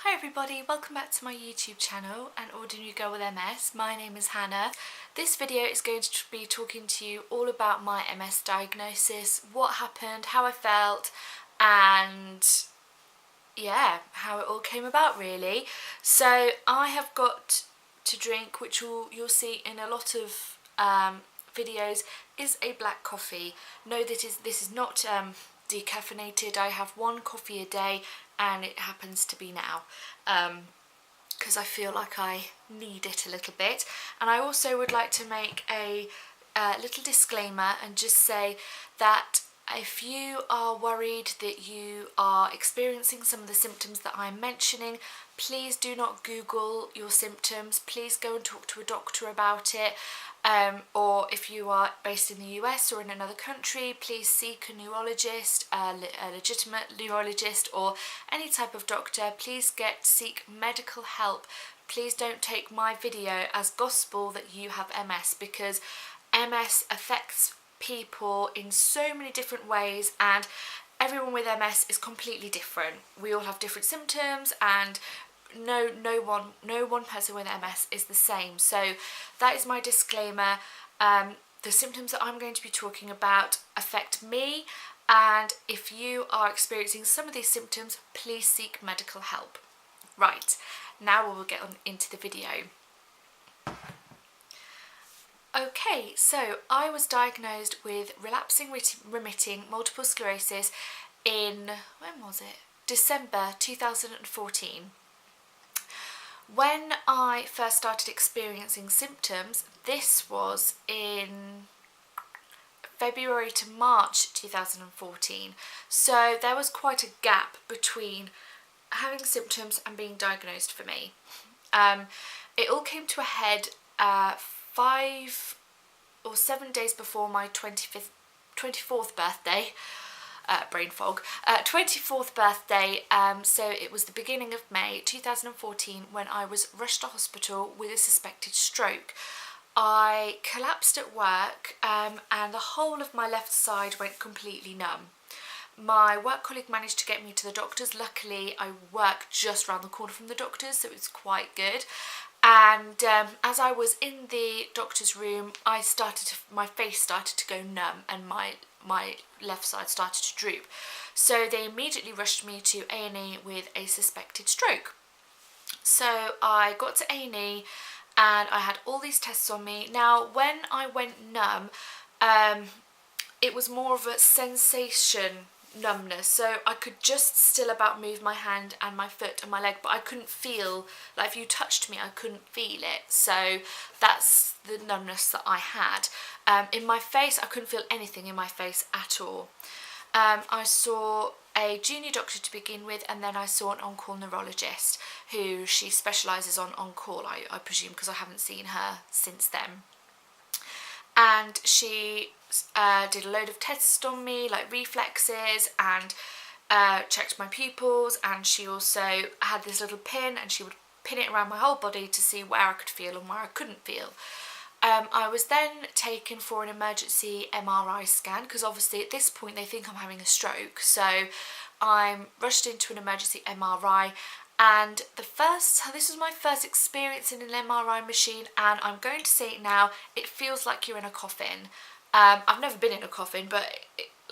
Hi everybody, welcome back to my YouTube channel, An Ordinary Girl with MS. My name is Hannah. This video is going to be talking to you all about my MS diagnosis, what happened, how I felt, and yeah, how it all came about really. So I have got to drink, which you'll see in a lot of videos, is a black coffee. No, this is not decaffeinated. I have one coffee a day and it happens to be now because I feel like I need it a little bit. And I also would like to make a little disclaimer and just say that if you are worried that you are experiencing some of the symptoms that I'm mentioning, please do not Google your symptoms. Please go and talk to a doctor about it. Or if you are based in the US or in another country, please seek a neurologist, a legitimate neurologist or any type of doctor. Please seek medical help. Please don't take my video as gospel that you have MS, because MS affects people in so many different ways and everyone with MS is completely different. We all have different symptoms and no one person with MS is the same. So that is my disclaimer. The symptoms that I'm going to be talking about affect me, and if you are experiencing some of these symptoms, please seek medical help. Right, now we will get on into the video. Okay, so I was diagnosed with relapsing remitting multiple sclerosis in, when was it? December 2014. When I first started experiencing symptoms, this was in February to March 2014. So there was quite a gap between having symptoms and being diagnosed for me. It all came to a head 5 or 7 days before my 24th birthday. Brain fog. 24th birthday, so it was the beginning of May 2014 when I was rushed to hospital with a suspected stroke. I collapsed at work and the whole of my left side went completely numb. My work colleague managed to get me to the doctors. Luckily, I work just around the corner from the doctors, so it was quite good. And as I was in the doctor's room, my face started to go numb and my left side started to droop. So they immediately rushed me to A&E with a suspected stroke. So I got to A&E and I had all these tests on me. Now, when I went numb, it was more of a sensation numbness, so I could just still about move my hand and my foot and my leg, but I couldn't feel, like if you touched me I couldn't feel it. So that's the numbness that I had. In my face, I couldn't feel anything in my face at all. I saw a junior doctor to begin with, and then I saw an on-call neurologist who she specialises on on-call, I presume, because I haven't seen her since then. And she did a load of tests on me, like reflexes, and checked my pupils, and she also had this little pin and she would pin it around my whole body to see where I could feel and where I couldn't feel. I was then taken for an emergency MRI scan, because obviously at this point they think I'm having a stroke, so I'm rushed into an emergency MRI. And this was my first experience in an MRI machine, and I'm going to say it now, it feels like you're in a coffin. I've never been in a coffin, but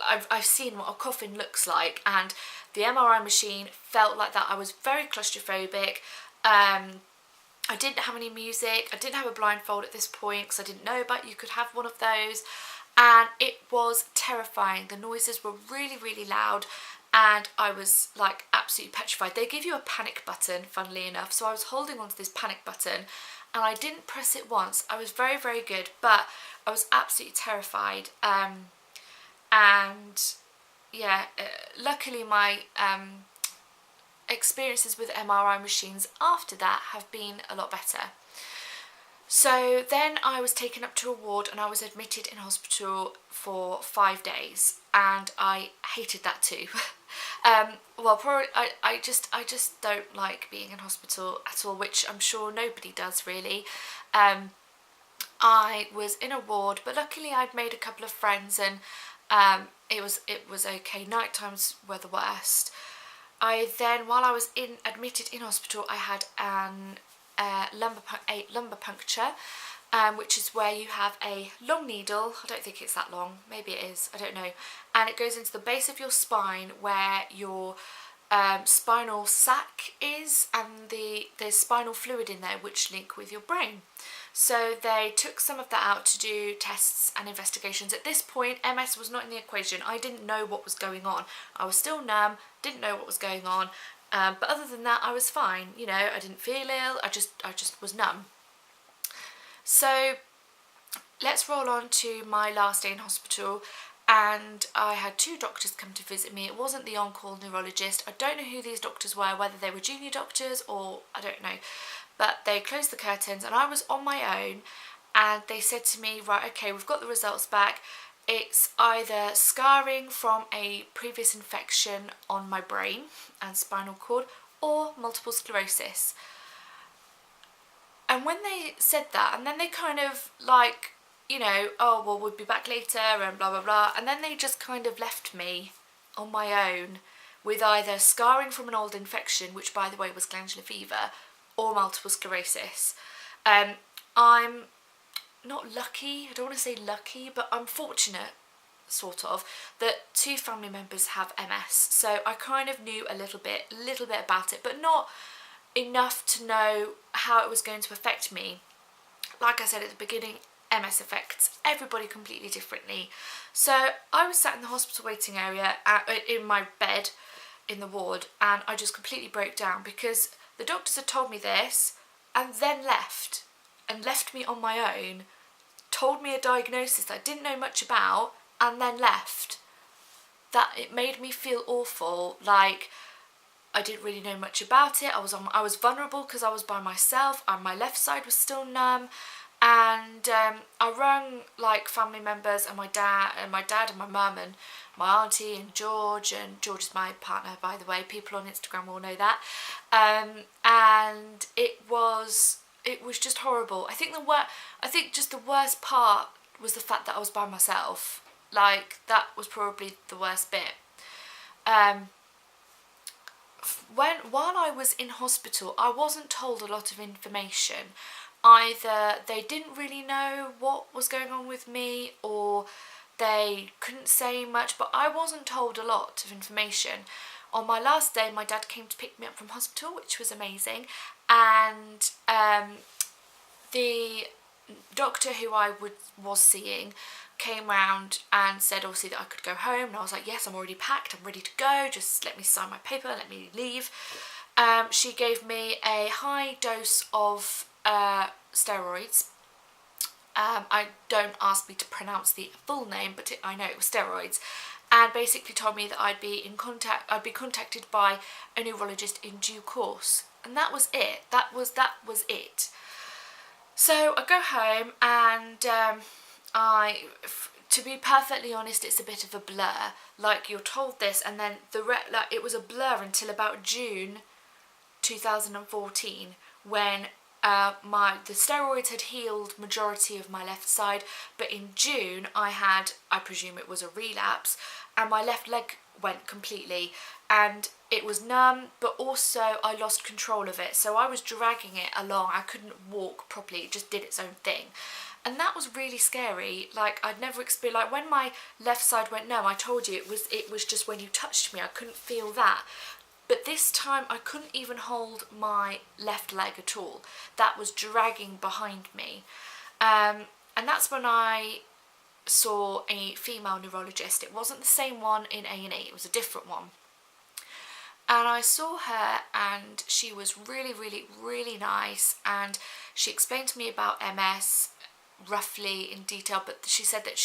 I've seen what a coffin looks like, and the MRI machine felt like that. I was very claustrophobic. I didn't have any music. I didn't have a blindfold at this point because I didn't know about you could have one of those, and it was terrifying. The noises were really, really loud, and I was like absolutely petrified. They give you a panic button, funnily enough, so I was holding onto this panic button and I didn't press it once. I was very, very good, but I was absolutely terrified. And yeah, luckily my experiences with MRI machines after that have been a lot better. So then I was taken up to a ward and I was admitted in hospital for 5 days, and I hated that too. Well, probably I just don't like being in hospital at all, which I'm sure nobody does really. I was in a ward, but luckily I'd made a couple of friends, and it was okay. Night times were the worst. while I was admitted in hospital, I had a lumbar puncture, which is where you have a long needle. I don't think it's that long, maybe it is, I don't know, and it goes into the base of your spine where your spinal sac is, and there's spinal fluid in there which link with your brain. So they took some of that out to do tests and investigations. At this point, MS was not in the equation. I didn't know what was going on. I was still numb, didn't know what was going on, but other than that, I was fine. You know, I didn't feel ill. I just was numb. So let's roll on to my last day in hospital, and I had 2 doctors come to visit me. It wasn't the on-call neurologist. I don't know who these doctors were, whether they were junior doctors or I don't know. But they closed the curtains and I was on my own, and they said to me, right, okay, we've got the results back. It's either scarring from a previous infection on my brain and spinal cord or multiple sclerosis. And when they said that, and then they kind of like, you know, oh, well, we'll be back later and blah, blah, blah. And then they just kind of left me on my own with either scarring from an old infection, which by the way was glandular fever, or multiple sclerosis. I'm not lucky, I don't want to say lucky, but I'm fortunate, sort of, that 2 family members have MS. So I kind of knew a little bit about it, but not enough to know how it was going to affect me. Like I said at the beginning, MS affects everybody completely differently. So I was sat in the hospital waiting area in my bed in the ward, and I just completely broke down because the doctors had told me this and then left me on my own, told me a diagnosis I didn't know much about, and then left. That it made me feel awful, like I didn't really know much about it. I was vulnerable because I was by myself and my left side was still numb. And I rang like family members and my dad and my mum and my auntie and George is my partner, by the way. People on Instagram will know that. And it was just horrible. I think just the worst part was the fact that I was by myself. Like, that was probably the worst bit. While I was in hospital, I wasn't told a lot of information. Either they didn't really know what was going on with me, or they couldn't say much, but I wasn't told a lot of information. On my last day, my dad came to pick me up from hospital, which was amazing, and the doctor who I was seeing came round and said obviously that I could go home, and I was like, yes, I'm already packed, I'm ready to go, just let me sign my paper, let me leave. She gave me a high dose of steroids. I don't ask me to pronounce the full name, but I know it was steroids, and basically told me that I'd be contacted by a neurologist in due course, and that was it. That was it. So I go home, and to be perfectly honest, it's a bit of a blur. Like, you're told this, and then it was a blur until about June 2014, when the steroids had healed majority of my left side, but in June I presume it was a relapse, and my left leg went completely, and it was numb, but also I lost control of it, so I was dragging it along. I couldn't walk properly, it just did its own thing, and that was really scary. Like, I'd never experienced, like when my left side went numb, I told you it was just when you touched me, I couldn't feel that. But this time I couldn't even hold my left leg at all. That was dragging behind me. And that's when I saw a female neurologist. It wasn't the same one in A&E, it was a different one. And I saw her, and she was really, really, really nice, and she explained to me about MS roughly in detail, but she said that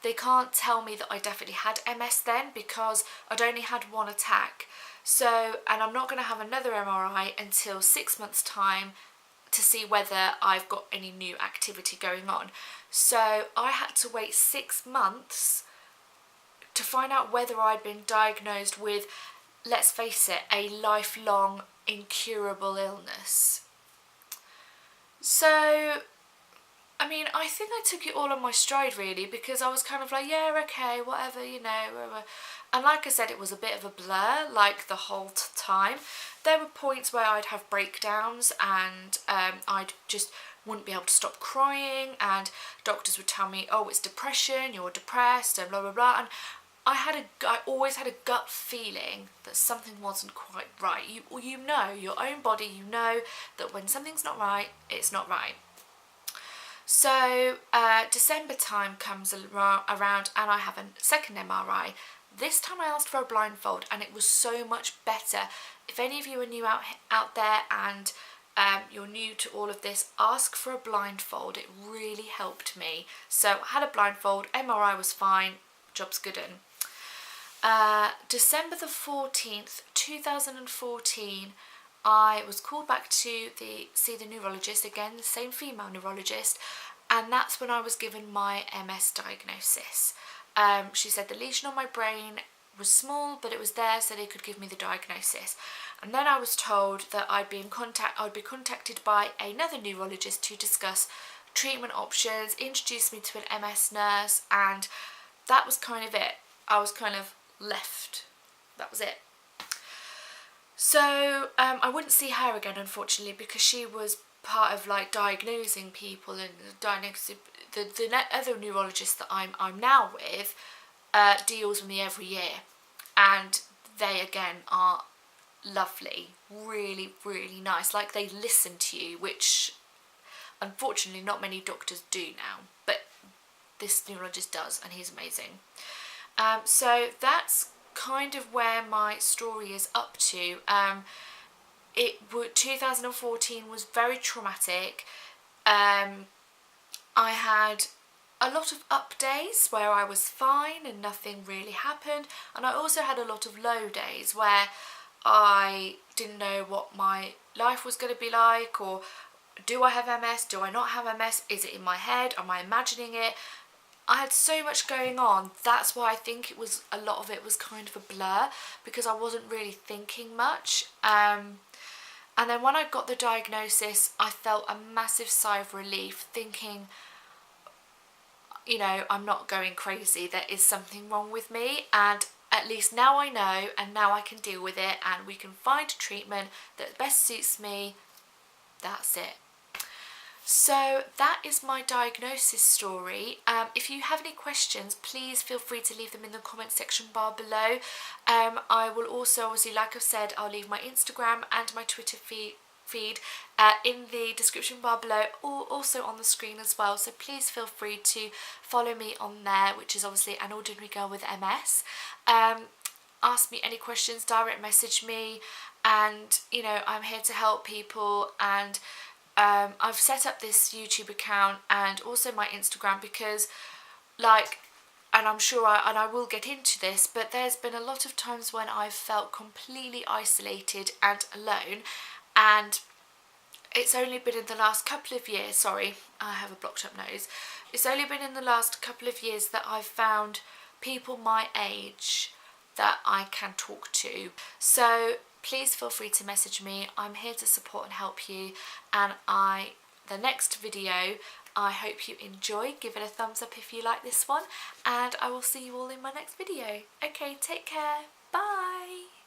they can't tell me that I definitely had MS then, because I'd only had one attack. So, and I'm not going to have another MRI until 6 months' time to see whether I've got any new activity going on. So I had to wait 6 months to find out whether I'd been diagnosed with, let's face it, a lifelong incurable illness. So, I mean, I think I took it all on my stride really, because I was kind of like, yeah, okay, whatever, you know, whatever. And like I said, it was a bit of a blur, like the whole time. There were points where I'd have breakdowns and I'd just wouldn't be able to stop crying, and doctors would tell me, oh, it's depression, you're depressed, and blah blah blah. And I always had a gut feeling that something wasn't quite right. You know your own body, you know that when something's not right, it's not right. So December time comes around and I have a second MRI. This time I asked for a blindfold and it was so much better. If any of you are new out there and you're new to all of this, ask for a blindfold. It really helped me. So I had a blindfold, MRI was fine, job's good in. December the 14th, 2014, I was called back to see the neurologist again, the same female neurologist, and that's when I was given my MS diagnosis. She said the lesion on my brain was small, but it was there, so they could give me the diagnosis. And then I was told that I'd be contacted by another neurologist to discuss treatment options, introduce me to an MS nurse, and that was kind of it. I was kind of left. That was it. So I wouldn't see her again, unfortunately, because she was part of like diagnosing people, and the other neurologist that I'm now with deals with me every year, and they again are lovely, really really nice. Like, they listen to you, which unfortunately not many doctors do now, but this neurologist does, and he's amazing. So that's kind of where my story is up to. 2014 was very traumatic. I had a lot of up days where I was fine and nothing really happened, and I also had a lot of low days where I didn't know what my life was going to be like, or do I have MS, do I not have MS, is it in my head, am I imagining it? I had so much going on. That's why I think a lot of it was kind of a blur, because I wasn't really thinking much. And then when I got the diagnosis, I felt a massive sigh of relief, thinking, you know, I'm not going crazy, there is something wrong with me, and at least now I know, and now I can deal with it, and we can find a treatment that best suits me. That's it. So that is my diagnosis story. If you have any questions, please feel free to leave them in the comment section bar below. I will also, obviously, like I've said, I'll leave my Instagram and my Twitter feed in the description bar below, or also on the screen as well. So please feel free to follow me on there, which is obviously An Ordinary Girl with MS. Ask me any questions, direct message me, and you know, I'm here to help people. And I've set up this YouTube account and also my Instagram because, like, and I'm sure I will get into this, but there's been a lot of times when I've felt completely isolated and alone, and it's only been in the last couple of years, sorry, I have a blocked up nose, it's only been in the last couple of years that I've found people my age that I can talk to. So please feel free to message me. I'm here to support and help you, and the next video, I hope you enjoy. Give it a thumbs up if you like this one, and I will see you all in my next video. Okay, take care. Bye.